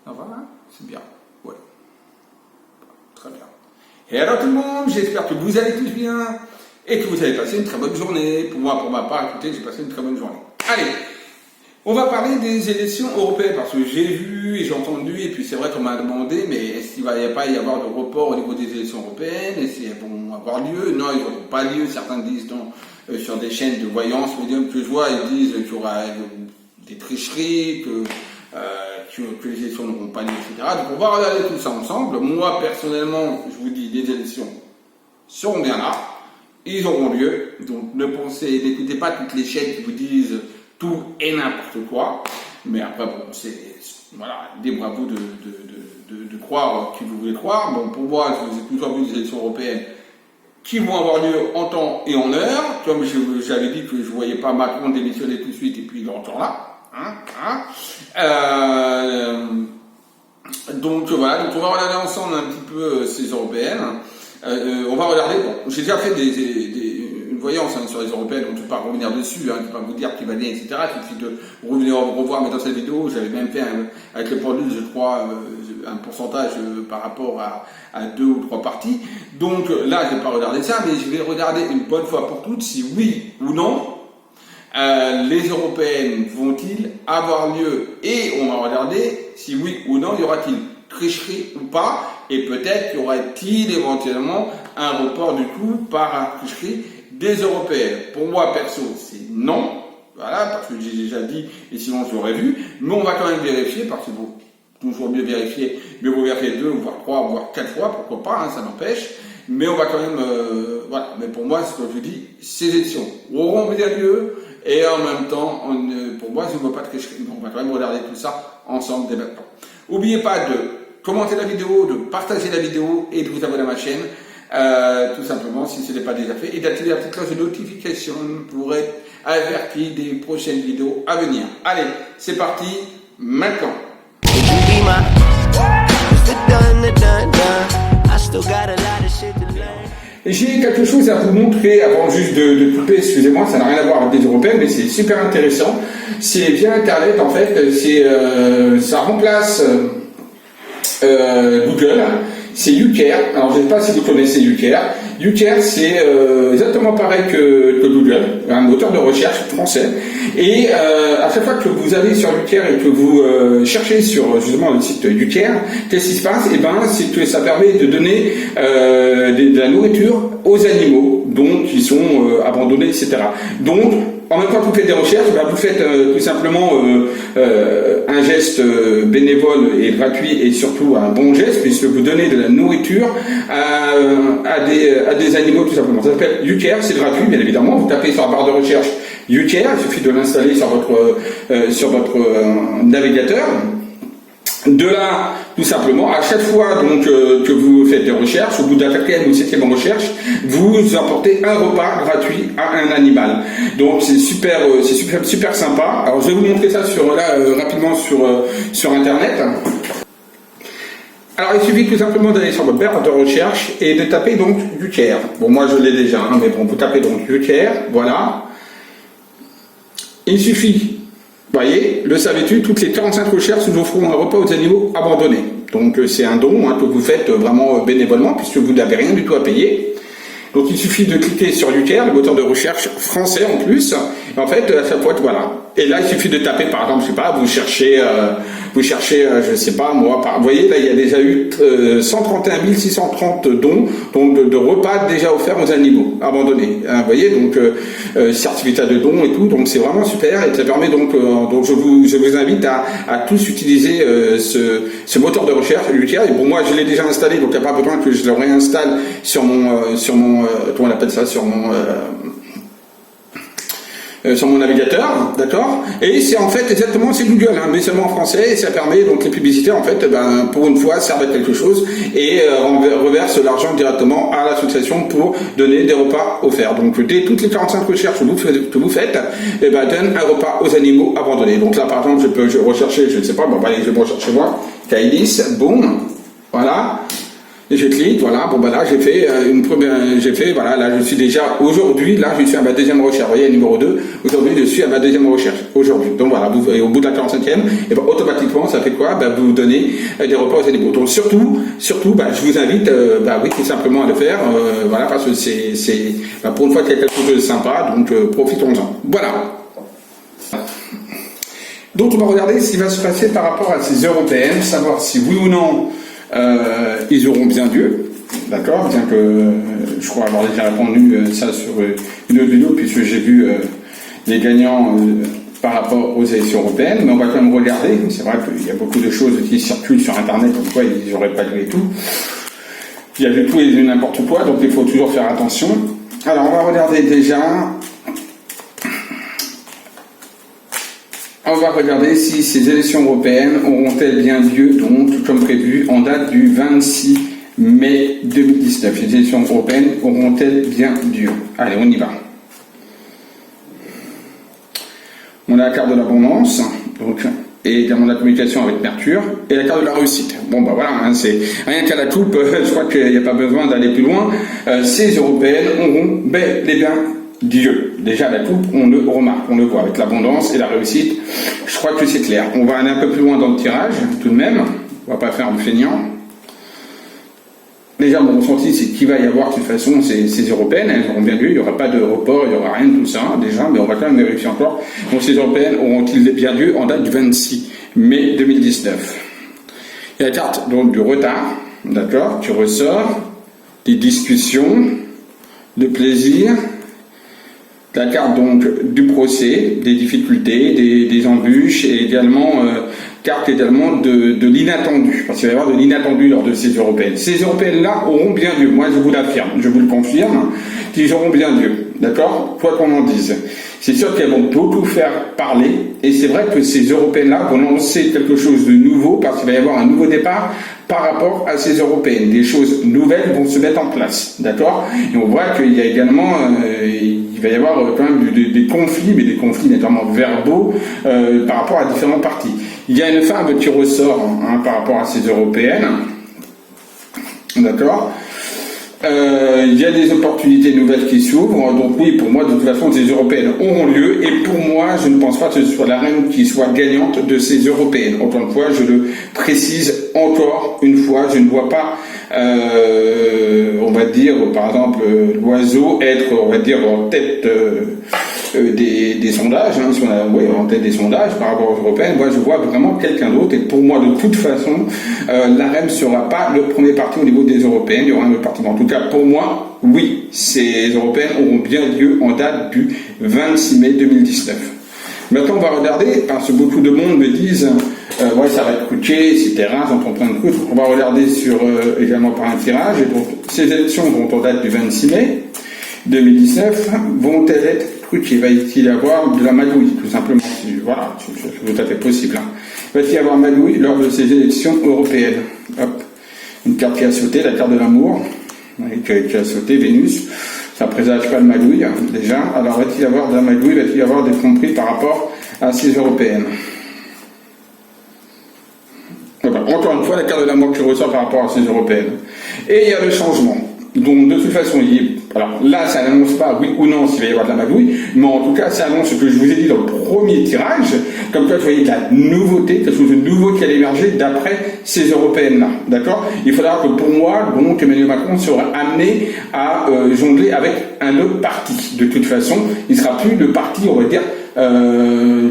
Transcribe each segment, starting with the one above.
Ça va, hein? C'est bien. Ouais. Très bien. Et alors tout le monde, j'espère que vous allez tous bien et que vous avez passé une très bonne journée. Pour moi, pour ma part, écoutez, j'ai passé une très bonne journée. Allez, on va parler des élections européennes parce que j'ai vu et j'ai entendu, et puis c'est vrai qu'on m'a demandé, mais est-ce qu'il va pas y avoir de report au niveau des élections européennes? Est-ce qu'elles vont avoir lieu? Non, ils n'auront pas lieu. Certains disent sur des chaînes de voyance médium que je vois, ils disent qu'il y aura des tricheries, que les élections n'auront pas lieu, etc. Donc on va regarder tout ça ensemble. Moi, personnellement, je vous dis, les élections seront bien là, ils auront lieu. Donc n'écoutez pas toutes les chaînes qui vous disent tout et n'importe quoi. Mais après, bon, voilà, libre à vous de croire qui vous voulez croire. Bon, pour moi, je vous ai toujours vu des élections européennes qui vont avoir lieu en temps et en heure. Comme j'avais dit que je ne voyais pas Macron démissionner tout de suite et puis il est encore là. Donc voilà, donc on va regarder ensemble un petit peu ces européennes. On va regarder, bon, j'ai déjà fait une voyance sur les européennes, donc je ne vais pas revenir dessus, je ne vais pas vous dire qui va bien, etc. Il suffit de revoir mes anciennes vidéos. J'avais même fait avec le produit, je crois, un pourcentage par rapport à 2 ou 3 parties. Donc là, je ne vais pas regarder ça, mais je vais regarder une bonne fois pour toutes si oui ou non les européennes vont-ils avoir lieu, et on va regarder si oui ou non y aura-t-il tricherie ou pas, et peut-être y aura-t-il éventuellement un report du coup par tricherie des européennes. Pour moi perso c'est non, voilà, parce que j'ai déjà dit et sinon je l'aurais vu, mais on va quand même vérifier parce que bon, toujours mieux vérifier, mais vous vérifiez 2 voire 3 voire 4 fois, pourquoi pas, hein, ça n'empêche. Mais on va quand même, voilà. Mais pour moi, ce que je vous dis, ces élections auront bien lieu, et en même temps, pour moi, je ne vois pas de tricherie. On va quand même regarder tout ça ensemble dès maintenant. N'oubliez pas de commenter la vidéo, de partager la vidéo et de vous abonner à ma chaîne, tout simplement, si ce n'est pas déjà fait, et d'activer la petite cloche de notification pour être averti des prochaines vidéos à venir. Allez, c'est parti, maintenant. J'ai quelque chose à vous montrer avant juste de couper, excusez-moi, ça n'a rien à voir avec les européennes, mais c'est super intéressant. C'est via internet en fait, ça remplace Google, c'est YouCare. Alors je ne sais pas si vous connaissez YouCare. YouCare c'est exactement pareil que Google, un moteur de recherche français. Et à chaque fois que vous allez sur YouCare et que vous cherchez sur justement le site YouCare, qu'est-ce qui se passe? Et ben c'est que ça permet de donner de la nourriture aux animaux, donc qui sont abandonnés, etc. Donc en même temps que vous faites des recherches, ben, vous faites tout simplement un geste bénévole et gratuit, et surtout un bon geste, puisque vous donnez de la nourriture à des animaux, tout simplement. Ça s'appelle YouCare, c'est gratuit, bien évidemment. Vous tapez sur la barre de recherche YouCare, il suffit de l'installer sur votre navigateur. De là, tout simplement, à chaque fois donc que vous faites des recherches, au bout de la 4e ou 7e recherche, vous apportez un repas gratuit à un animal. Donc c'est super sympa. Alors je vais vous montrer ça rapidement sur internet. Alors il suffit tout simplement d'aller sur votre barre de recherche et de taper donc YouCare. Bon, moi je l'ai déjà, hein, mais bon, vous tapez donc YouCare, voilà. Il suffit. Vous voyez, le savais-tu, toutes les 45 recherches nous offront un repas aux animaux abandonnés. Donc c'est un don que vous faites vraiment bénévolement, puisque vous n'avez rien du tout à payer. Donc il suffit de cliquer sur YouCare, le moteur de recherche français en plus. Et en fait, à chaque fois, voilà. Et là, il suffit de taper, par exemple, je sais pas, vous cherchez, je sais pas, moi, vous voyez, là, il y a déjà eu 131 630 dons, donc de repas déjà offerts aux animaux abandonnés. Vous voyez, donc certificat de dons et tout, donc c'est vraiment super, et ça permet donc je vous invite à tous utiliser ce moteur de recherche, YouCare. Et bon, moi, je l'ai déjà installé, donc il n'y a pas besoin que je le réinstalle sur mon comment on appelle ça, sur mon navigateur, d'accord? Et c'est en fait exactement, c'est Google, hein, mais seulement en français, et ça permet donc les publicités en fait, pour une fois, servent à quelque chose et reverse l'argent directement à l'association pour donner des repas offerts. Donc toutes les 45 recherches que vous faites, donne un repas aux animaux abandonnés. Donc là par exemple, je peux rechercher, je ne sais pas, bon allez, je vais rechercher moi, Kailis, boum, voilà. Et je clique, voilà, bon bah là j'ai fait voilà, là je suis déjà, aujourd'hui, là je suis à ma deuxième recherche, vous voyez, numéro 2, aujourd'hui je suis à ma deuxième recherche, aujourd'hui. Donc voilà, et au bout de la 45e, et ben automatiquement ça fait quoi? Ben vous donnez des repas aux animaux. Donc surtout, ben, je vous invite, oui, tout simplement à le faire, voilà, parce que pour une fois qu'il y a quelque chose de sympa, donc profitons-en. Voilà. Donc on va regarder ce qui va se passer par rapport à ces européennes, savoir si oui ou non ils auront bien Dieu, d'accord, bien que je crois avoir déjà répondu ça sur une autre vidéo puisque j'ai vu les gagnants par rapport aux élections européennes, mais on va quand même regarder. C'est vrai qu'il y a beaucoup de choses qui circulent sur internet comme quoi ils n'auraient pas Dieu et tout. Il y a de tout et de n'importe quoi, donc il faut toujours faire attention. Alors on va regarder déjà. On va regarder si ces élections européennes auront-elles bien lieu, donc, comme prévu, en date du 26 mai 2019. Les élections européennes auront-elles bien lieu? Allez, on y va. On a la carte de l'abondance, donc, et également la communication avec Mercure, et la carte de la réussite. Bon, bah voilà, hein, c'est rien qu'à la coupe, je crois qu'il n'y a pas besoin d'aller plus loin. Ces européennes auront bel et bien Dieu. Déjà, la coupe, on le remarque, on le voit avec l'abondance et la réussite. Je crois que c'est clair. On va aller un peu plus loin dans le tirage, tout de même. On va pas faire le feignant. Déjà, mon ressenti, c'est qu'il va y avoir, de toute façon, ces européennes, elles auront bien Dieu. Il n'y aura pas de report, il n'y aura rien de tout ça, déjà, mais on va quand même vérifier encore. Donc, ces européennes auront-ils bien Dieu en date du 26 mai 2019. Il y a la carte, donc, du retard, d'accord, qui ressort, des discussions, de plaisir. La carte donc du procès, des difficultés, des embûches et également carte également de l'inattendu, parce qu'il va y avoir de l'inattendu lors de ces européennes. Ces européennes-là auront bien Dieu, moi je vous l'affirme, je vous le confirme, qu'ils auront bien Dieu, d'accord? Quoi qu'on en dise. C'est sûr qu'elles vont beaucoup faire parler, et c'est vrai que ces européennes-là vont lancer quelque chose de nouveau, parce qu'il va y avoir un nouveau départ par rapport à ces européennes. Des choses nouvelles vont se mettre en place, d'accord? Et on voit qu'il y a également, il va y avoir quand même des conflits, mais des conflits notamment verbaux par rapport à différents partis. Il y a une femme qui ressort par rapport à ces européennes, d'accord? Il y a des opportunités nouvelles qui s'ouvrent, donc oui, pour moi, de toute façon, ces européennes auront lieu, et pour moi, je ne pense pas que ce soit la reine qui soit gagnante de ces européennes. Encore une fois, je le précise encore une fois, je ne vois pas, on va dire, par exemple, l'oiseau être, on va dire, en tête des sondages, hein, si on a, oui, en tête des sondages par rapport aux européennes. Moi je vois vraiment quelqu'un d'autre, et pour moi de toute façon l'AREM ne sera pas le premier parti au niveau des européennes, il y aura un autre parti. En tout cas pour moi, oui, ces européennes auront bien lieu en date du 26 mai 2019. Maintenant on va regarder, parce que beaucoup de monde me disent ouais ça va être coûté, etc. J'entends plein de trucs. On va regarder sur également par un tirage, et donc ces élections vont en date du 26 mai 2019, vont-elles être truquées? Va-t-il y avoir de la magouille, tout simplement? Voilà, c'est tout à fait possible. Hein. Va-t-il y avoir magouille lors de ces élections européennes? Hop, une carte qui a sauté, la carte de l'amour, qui a sauté, Vénus. Ça présage pas de magouille, hein, déjà. Alors, va-t-il y avoir de la magouille? Va-t-il y avoir des tromperies par rapport à ces européennes? Encore une fois, la carte de l'amour qui ressort par rapport à ces européennes. Et il y a le changement. Donc, de toute façon, alors là, ça n'annonce pas oui ou non s'il va y avoir de la magouille, mais en tout cas, ça annonce ce que je vous ai dit dans le premier tirage, comme quoi, vous voyez de la nouveauté, quelque chose de nouveau qui allait émerger d'après ces européennes-là, d'accord? Il faudra que pour moi, donc, Emmanuel Macron sera amené à jongler avec un autre parti. De toute façon, il ne sera plus le parti, on va dire,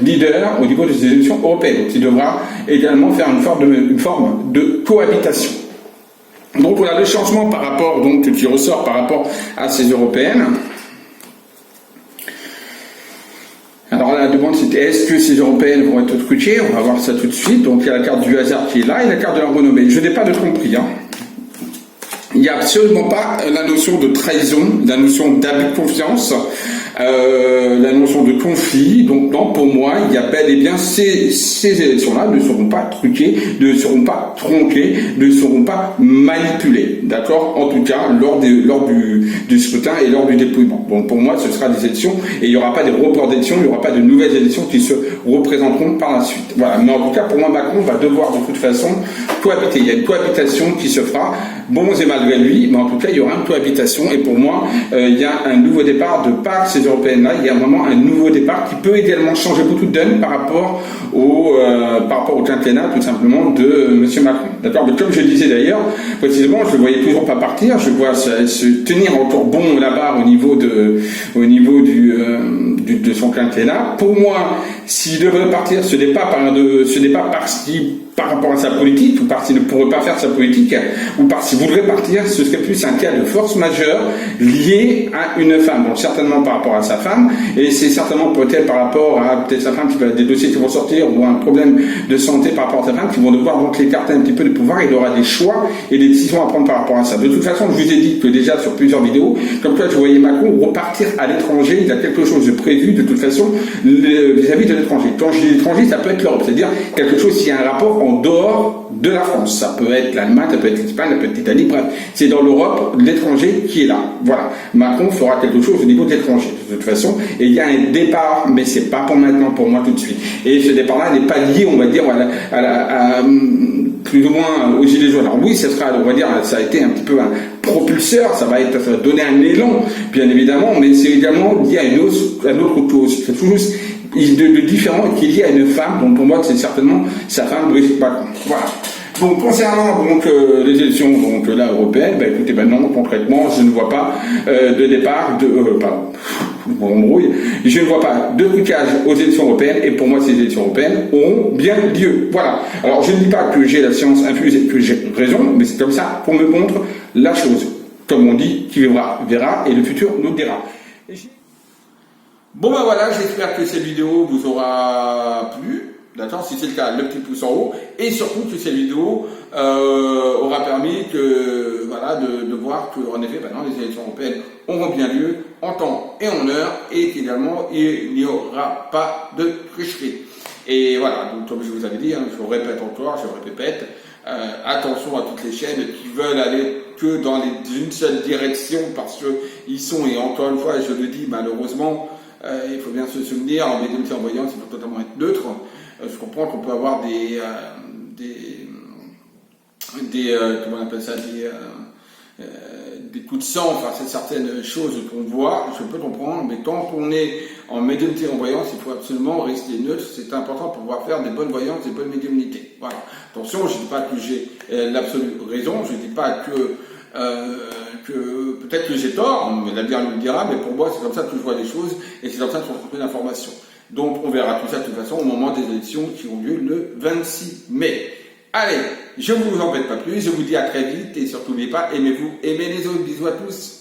leader au niveau des élections européennes. Donc, il devra également faire une forme de cohabitation. Donc voilà le changement par rapport, donc, qui ressort par rapport à ces européennes. Alors la demande c'était est-ce que ces européennes vont être truquées? On va voir ça tout de suite. Donc il y a la carte du hasard qui est là et la carte de la renommée. Je n'ai pas de tromperie. Hein. Il n'y a absolument pas la notion de trahison, la notion d'abus de confiance, la notion de conflit. Donc non, pour moi, il y a bel et bien ces élections-là ne seront pas truquées, ne seront pas tronquées, ne seront pas manipulées. D'accord? En tout cas, lors du scrutin et lors du dépouillement. Donc pour moi, ce sera des élections et il n'y aura pas de reports d'élections, il n'y aura pas de nouvelles élections qui se représenteront par la suite. Voilà. Mais en tout cas, pour moi, Macron va devoir de toute façon cohabiter. Il y a une cohabitation qui se fera, bon et malgré lui, mais en tout cas, il y aura une cohabitation. Et pour moi, il y a un nouveau départ de par ces européennes-là. Il y a vraiment un nouveau départ qui peut également changer beaucoup de donne par rapport au quinquennat, tout simplement, de M. Macron. D'accord. Mais comme je le disais d'ailleurs, précisément, je le voyais toujours pas partir. Je vois se tenir encore bon là-bas au niveau de son quinquennat. Pour moi, s'il devrait partir, ce n'est pas par rapport à sa politique, ou parce qu'il ne pourrait pas faire sa politique, ou parce qu'il voudrait partir, ce serait plus un cas de force majeure lié à une femme. Donc certainement par rapport à sa femme, et c'est certainement peut-être par rapport à sa femme qui va des dossiers qui vont sortir, ou un problème de santé par rapport à sa femme, qui vont devoir donc l'écarter un petit peu de pouvoir. Il aura des choix et des décisions à prendre par rapport à ça. De toute façon, je vous ai dit que déjà sur plusieurs vidéos, comme quoi je voyais Macron repartir à l'étranger. Il a quelque chose de prévu de toute façon vis-à-vis de l'étranger. Quand je dis l'étranger, ça peut être l'Europe, c'est-à-dire quelque chose qui a un rapport en dehors de la France. Ça peut être l'Allemagne, ça peut être l'Espagne, ça peut être l'Italie, bref. C'est dans l'Europe, l'étranger qui est là. Voilà. Macron fera quelque chose au niveau de l'étranger, de toute façon. Et il y a un départ, mais c'est pas pour maintenant, pour moi tout de suite. Et ce départ-là n'est pas lié, on va dire, plus ou moins aux gilets jaunes. Alors oui, ça sera, on va dire, ça a été un petit peu un propulseur, ça va donner un élan, bien évidemment, mais c'est également lié à une autre cause. C'est toujours de différent qui est lié à une femme, dont pour moi c'est certainement sa femme, Brigitte Macron. Voilà. Donc concernant les élections européennes, écoutez, non, concrètement, je ne vois pas de départ je ne vois pas de trucage aux élections européennes, et pour moi ces élections européennes auront bien lieu. Voilà. Alors je ne dis pas que j'ai la science infuse et que j'ai raison, mais c'est comme ça qu'on me montre la chose. Comme on dit, qui vivra verra, et le futur nous dira. Bon voilà, j'espère que cette vidéo vous aura plu. D'accord, si c'est le cas, le petit pouce en haut, et surtout que cette vidéo aura permis de voir que en effet, maintenant, les élections européennes auront bien lieu en temps et en heure, et qu'également il n'y aura pas de tricherie. Et voilà, donc comme je vous avais dit, je vous répète encore, attention à toutes les chaînes qui veulent aller que dans une seule direction, parce qu'ils sont, et encore une fois, je le dis malheureusement, il faut bien se souvenir, en médiumnité en voyance, il faut totalement être neutre. Je comprends qu'on peut avoir comment on appelle ça, des coups de sang face à certaines choses qu'on voit, je peux comprendre, mais quand on est en médiumnité en voyance, il faut absolument rester neutre. C'est important pour pouvoir faire des bonnes voyances, des bonnes médiumnités. Voilà. Attention, je ne dis pas que j'ai l'absolue raison, je ne dis pas que peut-être que j'ai tort, mais l'avenir nous le dira, mais pour moi c'est comme ça que je vois les choses, et c'est comme ça que je transmets l'information. Donc on verra tout ça de toute façon au moment des élections qui ont lieu le 26 mai. Allez, je ne vous embête pas plus, je vous dis à très vite, et surtout n'oubliez pas, aimez-vous, aimez les autres, bisous à tous.